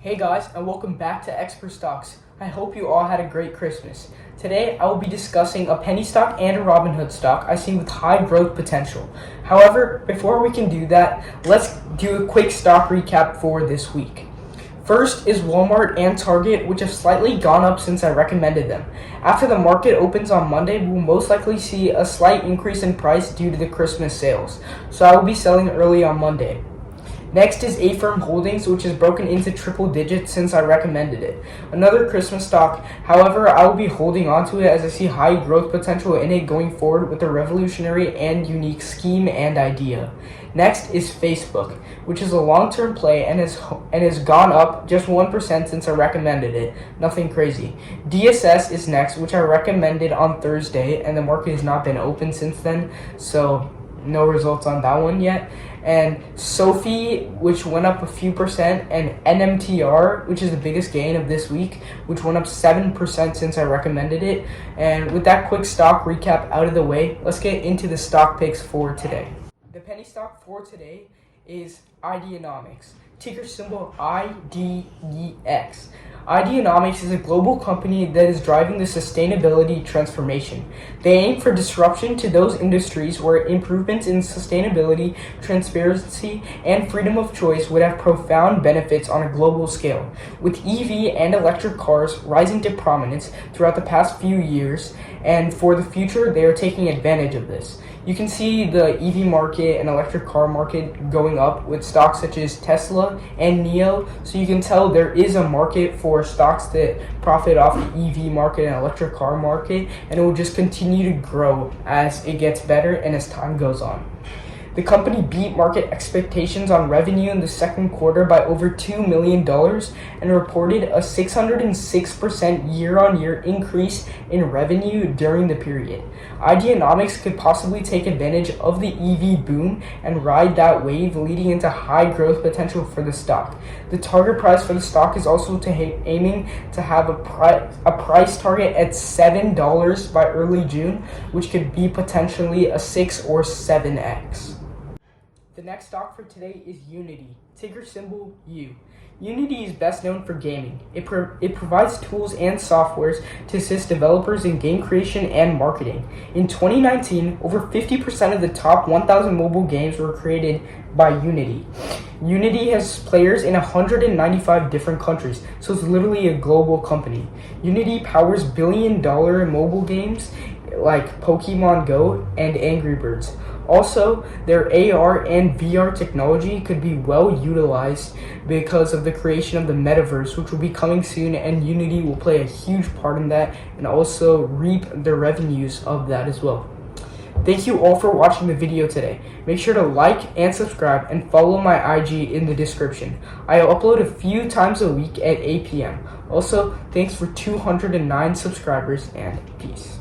Hey guys, and welcome back to Exper Stocks. I hope you all had a great Christmas. Today I will be discussing a penny stock and a Robinhood stock I see with high growth potential. However, before we can do that, let's do a quick stock recap for this week. First is Walmart and Target, which have slightly gone up since I recommended them. After the market opens on Monday, we will most likely see a slight increase in price due to the Christmas sales, so I will be selling early on Monday. Next is Exper Holdings, which has broken into triple digits since I recommended it. Another Christmas stock, however, I will be holding onto it as I see high growth potential in it going forward with a revolutionary and unique scheme and idea. Next is Facebook, which is a long-term play and has gone up just 1% since I recommended it. Nothing crazy. DSS is next, which I recommended on Thursday, and the market has not been open since then, so no results on that one yet. And Sophie, which went up a few percent, and NMTR, which is the biggest gain of this week, which went up 7% since I recommended it. And with that quick stock recap out of the way, let's get into the stock picks for today. The penny stock for today is Ideanomics, ticker symbol IDEX. Ideanomics is a global company that is driving the sustainability transformation. They aim for disruption to those industries where improvements in sustainability, transparency, and freedom of choice would have profound benefits on a global scale. With EV and electric cars rising to prominence throughout the past few years, and for the future, they are taking advantage of this. You can see the EV market and electric car market going up with stocks such as Tesla and NIO, so you can tell there is a market for stocks that profit off the EV market and electric car market, and it will just continue to grow as it gets better and as time goes on. The company beat market expectations on revenue in the second quarter by over $2 million and reported a 606% year-on-year increase in revenue during the period. Ideanomics could possibly take advantage of the EV boom and ride that wave, leading into high growth potential for the stock. The target price for the stock is also aiming to have a price target at $7 by early June, which could be potentially a 6 or 7x. The next stock for today is Unity, ticker symbol U. Unity is best known for gaming. It provides tools and softwares to assist developers in game creation and marketing. In 2019, over 50% of the top 1,000 mobile games were created by Unity. Unity has players in 195 different countries, so it's literally a global company. Unity powers billion-dollar mobile games like Pokemon Go and Angry Birds. Also, their AR and VR technology could be well utilized because of the creation of the metaverse, which will be coming soon, and Unity will play a huge part in that and also reap the revenues of that as well. Thank you all for watching the video today. Make sure to like and subscribe and follow my IG in the description. I upload a few times a week at 8 p.m. Also, thanks for 209 subscribers and peace.